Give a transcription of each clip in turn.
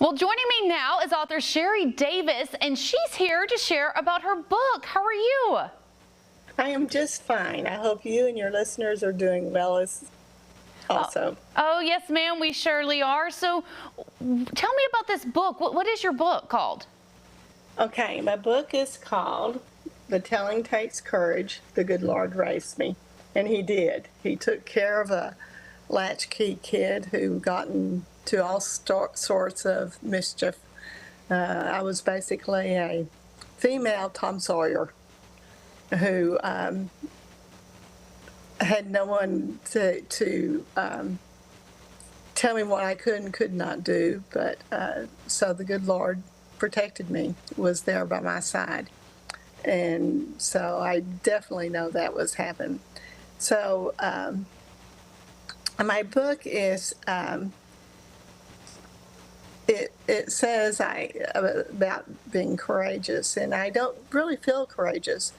Well, joining me now is author Sherry Davis, and she's here to share about her book. How are you? I am just fine. I hope you and your listeners are doing well as also. Oh, yes, ma'am, we surely are. So tell me about this book. What is your book called? Okay, my book is called The Telling Takes Courage, The Good Lord Raised Me. And he did. He took care of a latchkey kid who got into all sorts of mischief. I was basically a female Tom Sawyer who had no one to tell me what I could and could not do, but so the good Lord protected me, was there by my side. And so I definitely know that was happening. So my book is, it says about being courageous, and I don't really feel courageous.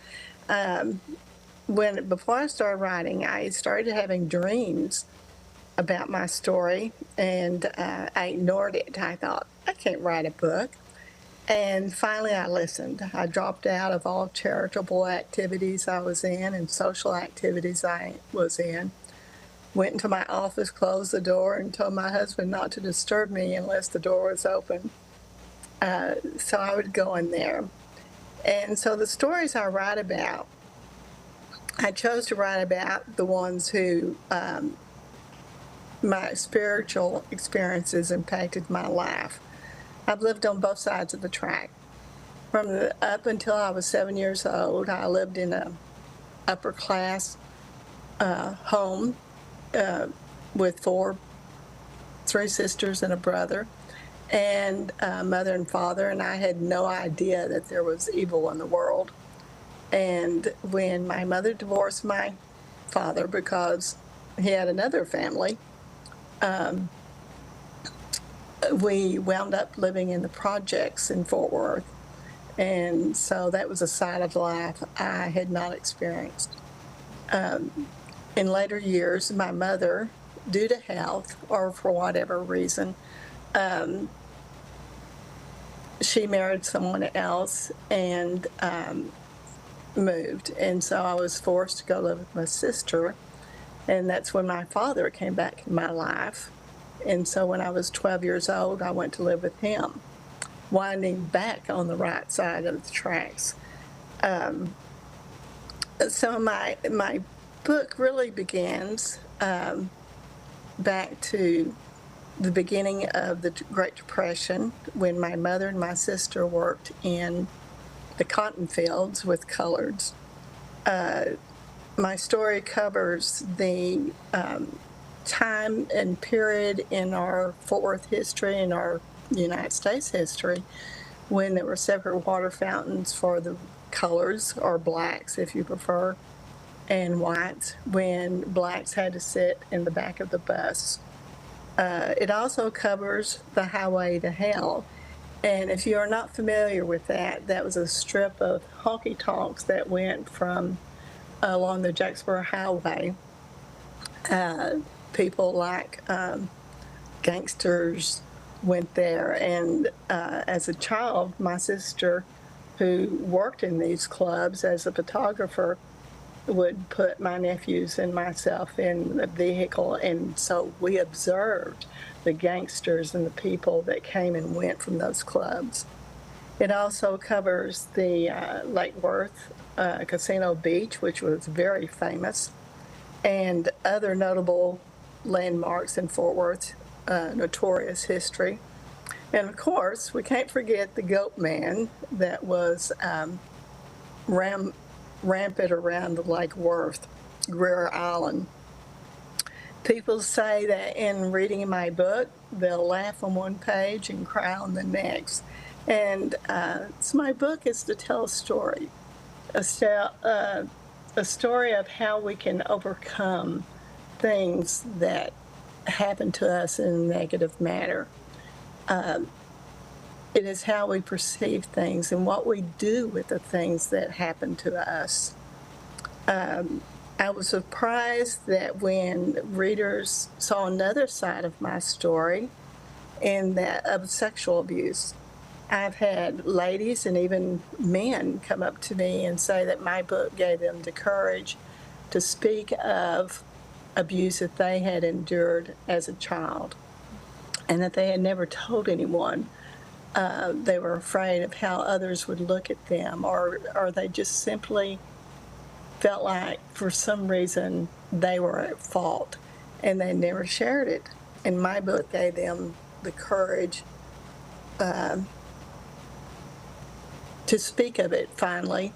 Before I started writing, I started having dreams about my story, and I ignored it. I thought, I can't write a book. And finally I listened. I dropped out of all charitable activities I was in and social activities I was in. Went into my office, closed the door, and told my husband not to disturb me unless the door was open. So I would go in there. And so the stories I write about, I chose to write about the ones who my spiritual experiences impacted my life. I've lived on both sides of the track. Up until I was 7 years old, I lived in a upper class home with three sisters and a brother, and mother and father, and I had no idea that there was evil in the world. And when my mother divorced my father because he had another family, we wound up living in the projects in Fort Worth. And so that was a side of life I had not experienced. In later years, my mother, due to health or for whatever reason, she married someone else and moved. And so I was forced to go live with my sister. And that's when my father came back in my life. And so when I was 12 years old, I went to live with him, winding back on the right side of the tracks. So my book really begins back to the beginning of the Great Depression, when my mother and my sister worked in the cotton fields with coloreds. My story covers the time and period in our Fort Worth history and our United States history when there were separate water fountains for the colors, or blacks if you prefer, and whites, when blacks had to sit in the back of the bus. It also covers the Highway to Hell, and if you are not familiar with that, that was a strip of honky-tonks that went from along the Jacksboro Highway. People like gangsters went there, and as a child, my sister, who worked in these clubs as a photographer, would put my nephews and myself in the vehicle, and so we observed the gangsters and the people that came and went from those clubs. It also covers the Lake Worth Casino Beach, which was very famous, and other notable landmarks in Fort Worth's notorious history. And of course, we can't forget the Goat Man that was rampant around the Lake Worth, Greer Island. People say that in reading my book, they'll laugh on one page and cry on the next. And so my book is to tell a story, a story of how we can overcome things that happen to us in a negative manner. It is how we perceive things and what we do with the things that happen to us. I was surprised that when readers saw another side of my story in that of sexual abuse. I've had ladies and even men come up to me and say that my book gave them the courage to speak of abuse that they had endured as a child and that they had never told anyone. They were afraid of how others would look at them, or they just simply felt like for some reason they were at fault and they never shared it. And my book gave them the courage to speak of it finally.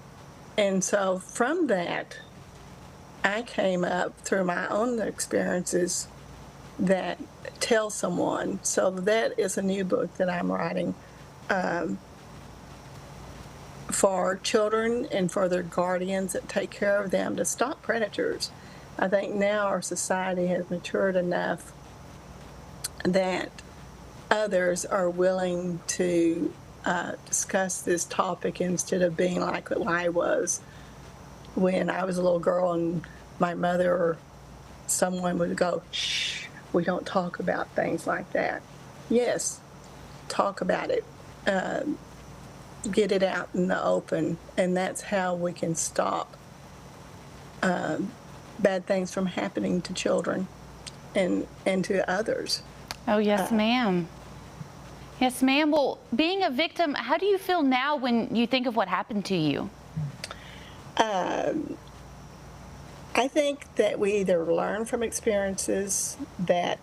And so from that, I came up through my own experiences that tell someone. So that is a new book that I'm writing for children and for their guardians that take care of them to stop predators. I think now our society has matured enough that others are willing to discuss this topic instead of being like what I was when I was a little girl and my mother or someone would go, shh, we don't talk about things like that. Yes, talk about it. Get it out in the open, and that's how we can stop bad things from happening to children and to others. Oh, yes, ma'am. Yes, ma'am. Well, being a victim, how do you feel now when you think of what happened to you? I think that we either learn from experiences that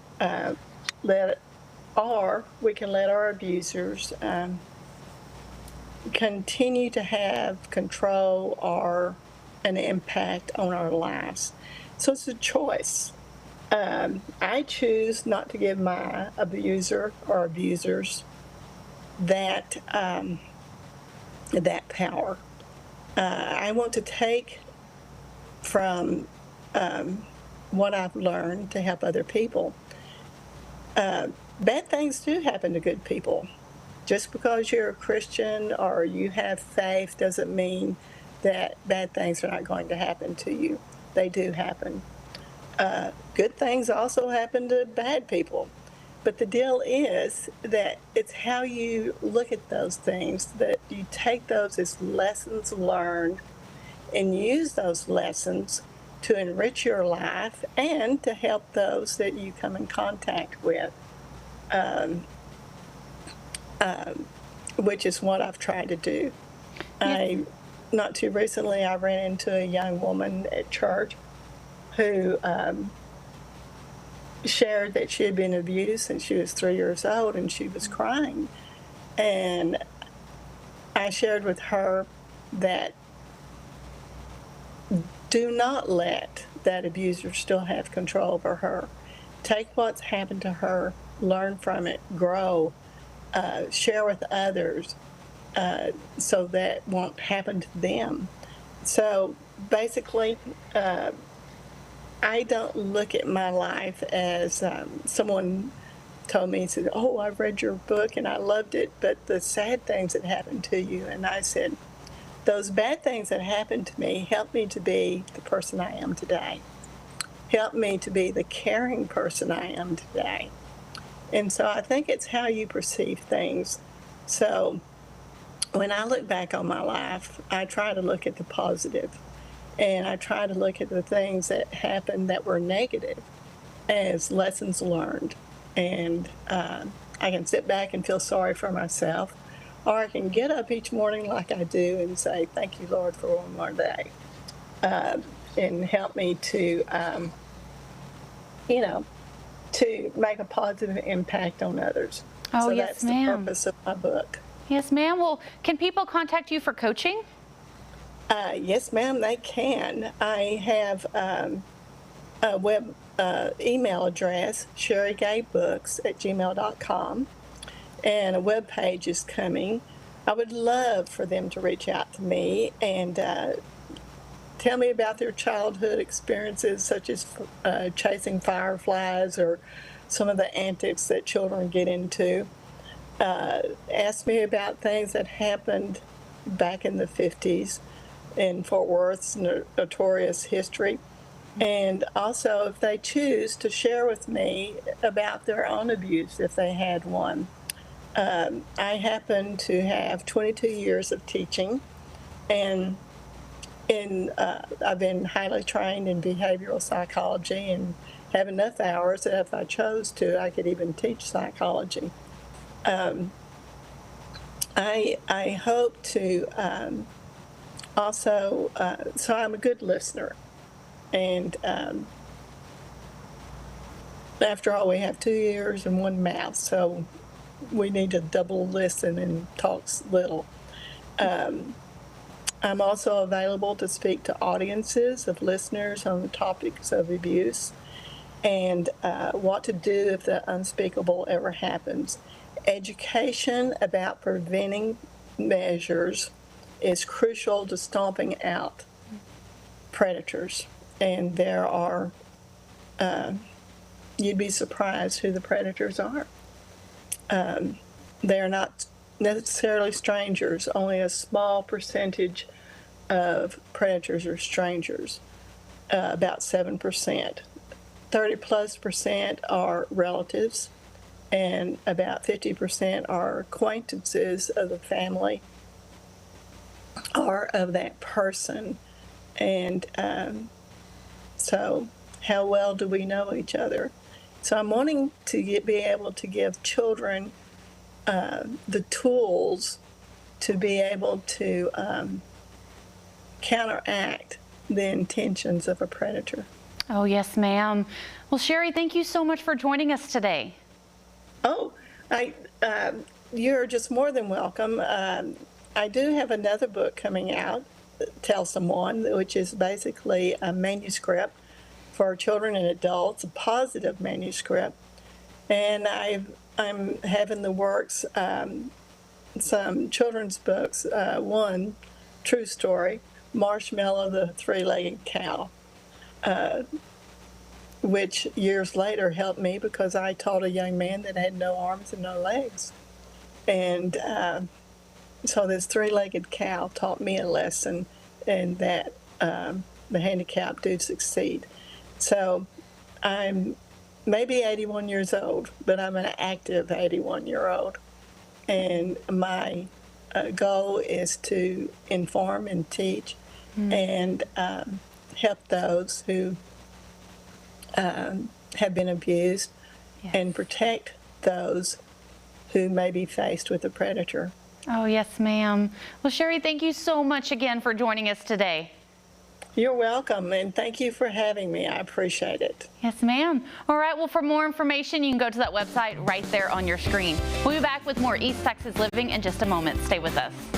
or we can let our abusers continue to have control or an impact on our lives. So it's a choice. I choose not to give my abuser or abusers that power. I want to take from what I've learned to help other people. Bad things do happen to good people. Just because you're a Christian or you have faith doesn't mean that bad things are not going to happen to you. They do happen. Good things also happen to bad people. But the deal is that it's how you look at those things, that you take those as lessons learned and use those lessons to enrich your life and to help those that you come in contact with, which is what I've tried to do. Not too recently, I ran into a young woman at church who shared that she had been abused since she was 3 years old, and she was crying. And I shared with her that do not let that abuser still have control over her. Take what's happened to her, learn from it, grow, share with others so that won't happen to them. So basically, I don't look at my life as someone told me, said, oh, I read your book and I loved it, but the sad things that happened to you. And I said, those bad things that happened to me helped me to be the person I am today, helped me to be the caring person I am today. And so I think it's how you perceive things. So when I look back on my life, I try to look at the positive, and I try to look at the things that happened that were negative as lessons learned. And I can sit back and feel sorry for myself, or I can get up each morning like I do and say, thank you, Lord, for one more day, and help me to, to make a positive impact on others. Oh, so yes, that's ma'am. the purpose of my book. Yes, ma'am. Well, can people contact you for coaching? Yes, ma'am, they can. I have a web email address, sherrygaybooks@gmail.com, and a web page is coming. I would love for them to reach out to me and tell me about their childhood experiences, such as chasing fireflies or some of the antics that children get into. Ask me about things that happened back in the 50s in Fort Worth's notorious history. And also, if they choose to share with me about their own abuse, if they had one. I happen to have 22 years of teaching, and I've been highly trained in behavioral psychology and have enough hours that if I chose to, I could even teach psychology. I hope to also, so I'm a good listener. And after all, we have 2 ears and 1 mouth, so we need to double listen and talk little. I'm also available to speak to audiences of listeners on the topics of abuse and what to do if the unspeakable ever happens. Education about preventing measures is crucial to stomping out predators. And there are, you'd be surprised who the predators are. They're not necessarily strangers. Only a small percentage of predators are strangers, about 7%. 30+% are relatives, and about 50% are acquaintances of the family or of that person. And so how well do we know each other? So I'm wanting to be able to give children the tools to be able to counteract the intentions of a predator. Oh, yes, ma'am. Well, Sherry, thank you so much for joining us today. Oh, you're just more than welcome. I do have another book coming out, Tell Someone, which is basically a manuscript for children and adults, a positive manuscript. And I'm having the works some children's books. One, true story, Marshmallow the Three-Legged Cow, which years later helped me because I taught a young man that had no arms and no legs. And so this three-legged cow taught me a lesson, and that the handicapped do succeed. So I'm maybe 81 years old, but I'm an active 81-year-old. And my goal is to inform and teach and help those who have been abused and protect those who may be faced with a predator. Oh, yes, ma'am. Well, Sherry, thank you so much again for joining us today. You're welcome, and thank you for having me. I appreciate it. Yes, ma'am. All right, well, for more information, you can go to that website right there on your screen. We'll be back with more East Texas Living in just a moment. Stay with us.